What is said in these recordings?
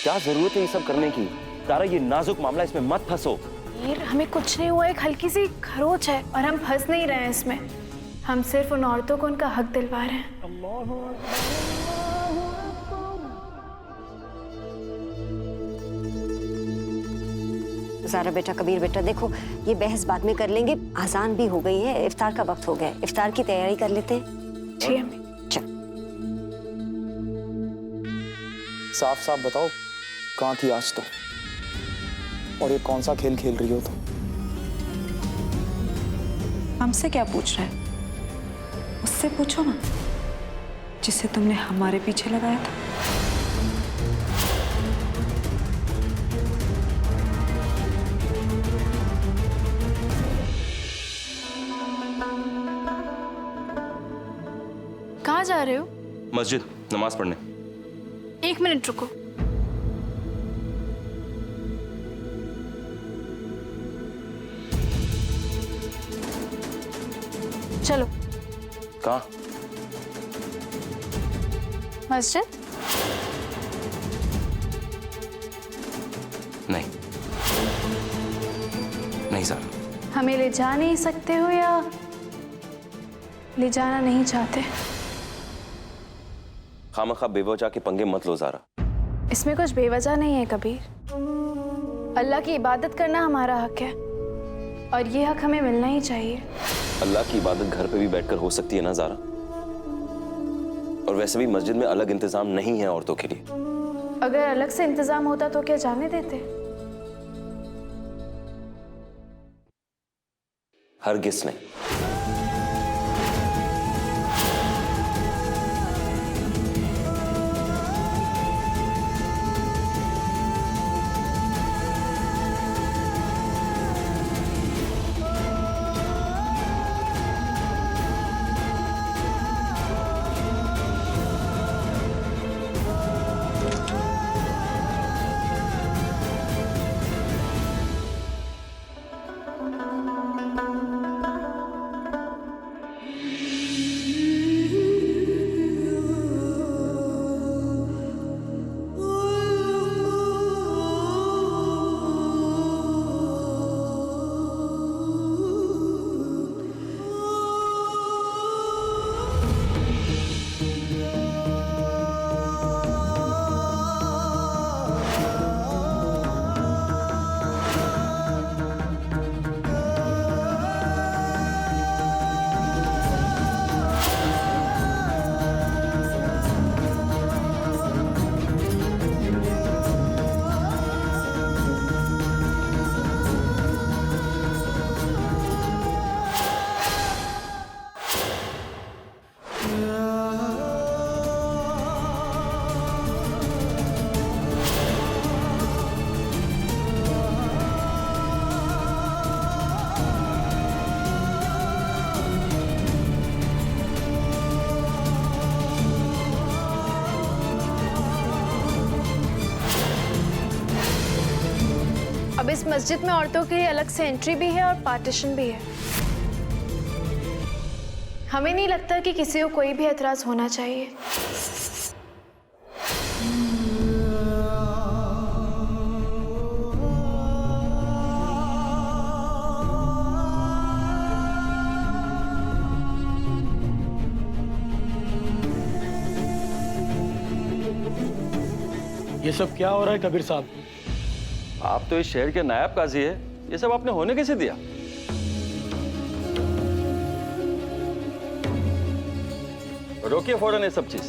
क्या जरूरत है ये सब करने की? तारा, ये नाजुक मामला, इसमें मत फंसो। वीर, हमें कुछ नहीं हुआ, एक हल्की सी खरोच है और हम फंस नहीं रहे हैं इसमें। हम सिर्फ उन औरतों को उनका हक दिलवा रहे हैं। ज़ारा बेटा, कबीर बेटा, देखो ये बहस बाद में कर लेंगे। अजान भी हो गई है, इफ्तार का वक्त हो गया है। इफ्तार की तैयारी कर लेते हैं। जी अम्मी। चल। साफ साफ बताओ, कहाँ थी आज तो? और ये कौन सा खेल खेल रही हो तुम? हमसे क्या पूछ रहा है? उससे पूछो ना, जिसे तुमने हमारे पीछे लगाया था। कहाँ जा रहे हो? मस्जिद नमाज पढ़ने। 1 मिनट रुको। चलो। कहाँ? मस्जिद? नहीं नहीं ज़ारा। हमें ले जा नहीं सकते हो या ले जाना नहीं चाहते? खामखा बेवजह के पंगे मत लो ज़ारा। इसमें कुछ बेवजह नहीं है कबीर। अल्लाह की इबादत करना हमारा हक है और ये हक हमें मिलना ही चाहिए। अल्लाह की इबादत घर पे भी बैठकर हो सकती है ना ज़ारा। और वैसे भी मस्जिद में अलग इंतजाम नहीं है औरतों के लिए। अगर अलग से इंतजाम होता तो क्या जाने देते? हरगिज़ नहीं। अब इस मस्जिद में औरतों के लिए अलग से एंट्री भी है और पार्टीशन भी है। हमें नहीं लगता कि किसी को कोई भी एतराज होना चाहिए। ये सब क्या हो रहा है कबीर साहब? आप तो इस शहर के नायब काजी है, ये सब आपने होने कैसे दिया? रोकिए फौरन ये सब चीज।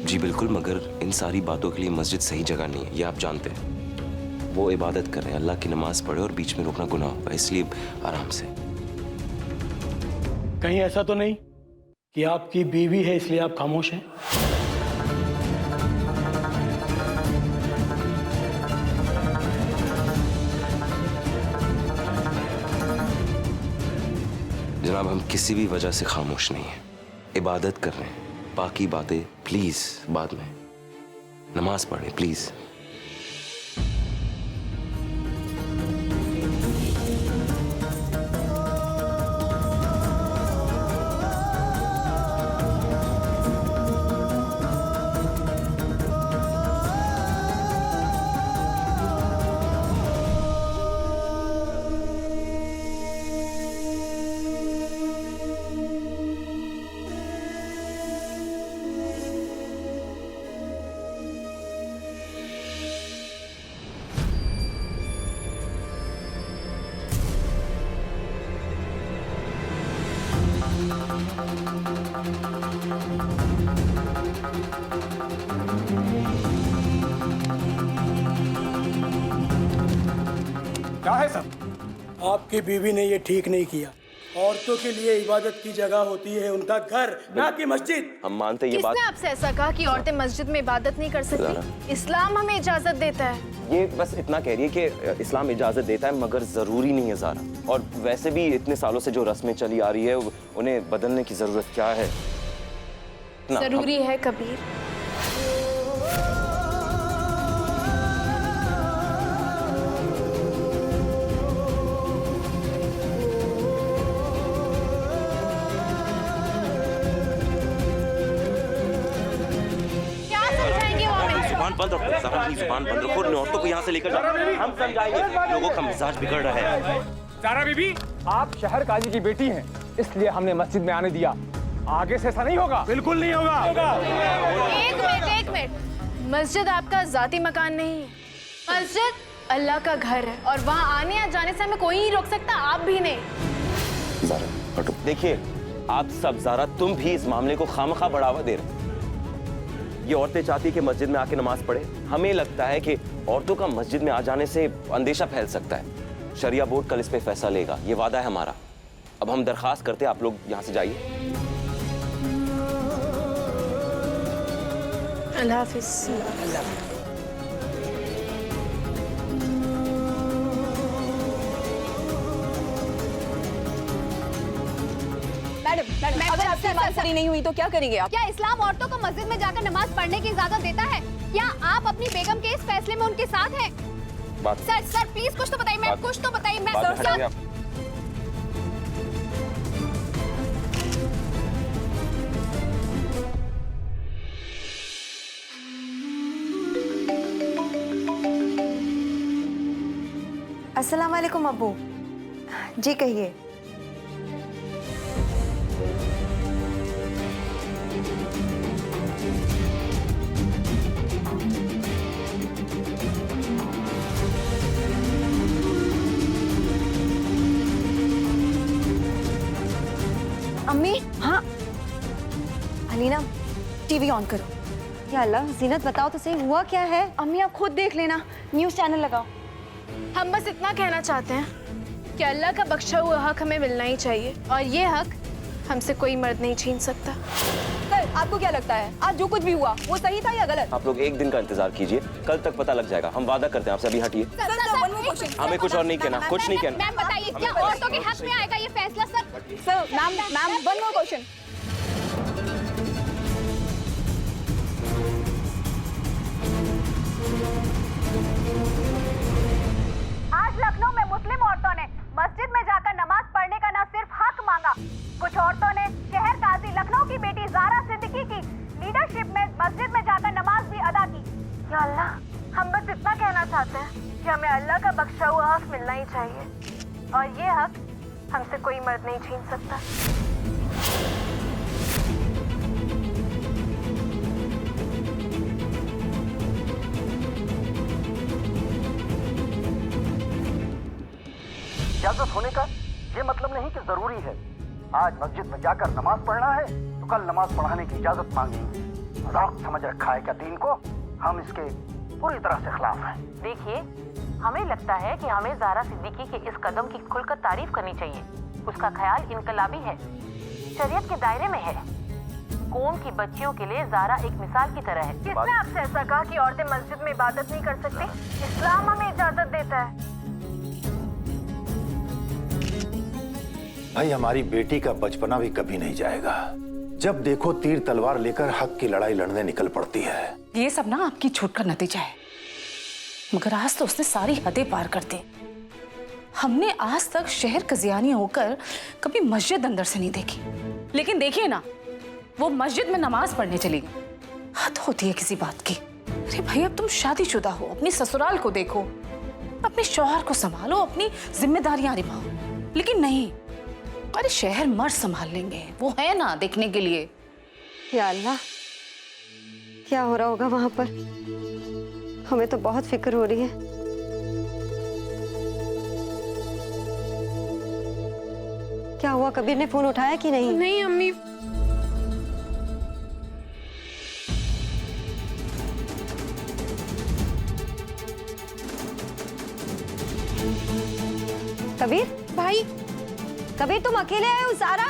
जी बिल्कुल, मगर इन सारी बातों के लिए मस्जिद सही जगह नहीं है, ये आप जानते हैं। वो इबादत कर रहे हैं, अल्लाह की नमाज पढ़े और बीच में रोकना गुनाह होगा, इसलिए आराम से। कहीं ऐसा तो नहीं कि आपकी बीवी है इसलिए आप खामोश हैं? जनाब, हम किसी भी वजह से खामोश नहीं हैं, इबादत कर रहे हैं। बाकी बातें प्लीज बाद में, नमाज पढ़ें प्लीज। क्या है सब? आपकी बीवी ने ये ठीक नहीं किया। औरतों के लिए इबादत की जगह होती है उनका घर, ना कि मस्जिद। हम मानते ये बात। किसने आपसे ऐसा कहा कि औरतें मस्जिद में इबादत नहीं कर सकती? इस्लाम हमें इजाजत देता है। ये बस इतना कह रही है कि इस्लाम इजाजत देता है, मगर जरूरी नहीं है ज़ारा। और वैसे भी इतने सालों से जो रस्में चली आ रही है उन्हें बदलने की जरूरत क्या है? जरूरी है कबीर। क्या समझाएंगे वो हमें? जुबान बंद रखो ज़ारा, अपनी जुबान बंद रखो। इन औरतों को यहाँ से लेकर जाओ। हम समझाएंगे, लोगों का मिजाज बिगड़ रहा है। ज़ारा बीबी, आप शहर काजी की बेटी हैं, इसलिए हमने मस्जिद में आने दिया। आगे से ऐसा नहीं होगा। बिल्कुल नहीं होगा। एक मिनट। मस्जिद आपका जाती मकान नहीं है। मस्जिद अल्लाह का घर है और वहाँ आने या जाने से हमें कोई नहीं रोक सकता, आप भी नहीं। ज़ारा हटो। देखिए आप सब, ज़ारा तुम भी इस मामले को खामखा बढ़ावा दे रहे हो। ये औरतें चाहती कि मस्जिद में आके नमाज पढ़े। हमें लगता है कि औरतों का मस्जिद में आ जाने से अंदेशा फैल सकता है। शरिया बोर्ड कल इस पे फैसला लेगा, ये वादा है हमारा। अब हम दरखास्त करते हैं आप लोग यहाँ से जाइए। अल्लाह हाफिज़। मैडम, अगर आपकी नमाज पूरी नहीं हुई तो क्या करेंगे आप? क्या इस्लाम औरतों को मस्जिद में जाकर नमाज पढ़ने की इजाजत देता है? क्या आप अपनी बेगम के इस फैसले में उनके साथ हैं? सर प्लीज कुछ तो बताइए। मैम कुछ तो बताइए। मैं सर अस्सलाम वालेकुम अब्बू। जी कहिए। अम्मी, हाँ अलीना, टीवी ऑन करो। या अल्लाह, जीनत बताओ तो सही, हुआ क्या है? अम्मी आप खुद देख लेना, न्यूज़ चैनल लगाओ। हम बस इतना कहना चाहते हैं कि अल्लाह का बख्शा हुआ हक हमें मिलना ही चाहिए और ये हक हमसे कोई मर्द नहीं छीन सकता। सर आपको क्या लगता है आज जो कुछ भी हुआ वो सही था या गलत? आप लोग एक दिन का इंतजार कीजिए, कल तक पता लग जाएगा। हम वादा करते हैं आपसे। अभी हटिए। हमें कुछ और नहीं कहना, कुछ नहीं कहना। मैम बताइए, क्या औरतों के हक में आएगा ये फैसला? Sir ma'am one more question. आज लखनऊ में मुस्लिम औरतों ने मस्जिद में जाकर नमाज पढ़ने का न सिर्फ हक मांगा, कुछ औरतों ने शहर काजी लखनऊ की बेटी ज़ारा सिद्दीकी की लीडरशिप में मस्जिद में जाकर नमाज भी अदा की। या अल्लाह, हम बस इतना कहना चाहते हैं कि हमें अल्लाह का बख्शा हुआ हक मिलना ही चाहिए और ये हक हमसे कोई मर्द नहीं छीन सकता। इजाजत होने का ये मतलब नहीं कि जरूरी है आज मस्जिद में जाकर नमाज पढ़ना है तो कल नमाज पढ़ाने की इजाजत मांगेंगे। मजाक समझ रखा है क्या दीन को? हम इसके पूरी तरह से खिलाफ हैं। देखिए, हमें लगता है कि हमें ज़ारा सिद्दीकी के इस कदम की खुलकर तारीफ करनी चाहिए। उसका ख्याल इनकलाबी है, शरीयत के दायरे में है। कौम की बच्चियों के लिए ज़ारा एक मिसाल की तरह है। किसने आपसे ऐसा कहा कि औरतें मस्जिद में इबादत नहीं कर सकती? इस्लाम हमें इजाजत देता है। भाई हमारी बेटी का बचपना भी कभी नहीं जाएगा। जब देखो तीर तलवार लेकर हक की लड़ाई लड़ने निकल पड़ती है। ये सब ना आपकी छूट का नतीजा है, मगर आज तो उसने सारी हदें पार कर दी। हमने आज तक शहर कजियानी होकर कभी मस्जिद अंदर से नहीं देखी, लेकिन देखिए ना, वो मस्जिद में नमाज पढ़ने चली गई। हद होती है किसी बात की। अरे भाई, अब तुम शादीशुदा हो, अपनी ससुराल को देखो, अपने शौहर को संभालो, अपनी जिम्मेदारियां निभाओ। लेकिन नहीं, अरे शहर मर्द संभाल लेंगे, वो है ना देखने के लिए। या अल्लाह, क्या हो रहा होगा वहां पर? हमें तो बहुत फिक्र हो रही है। क्या हुआ? कबीर ने फोन उठाया कि नहीं? नहीं अम्मी, कबीर भाई कबीर तुम अकेले आए हो? ज़ारा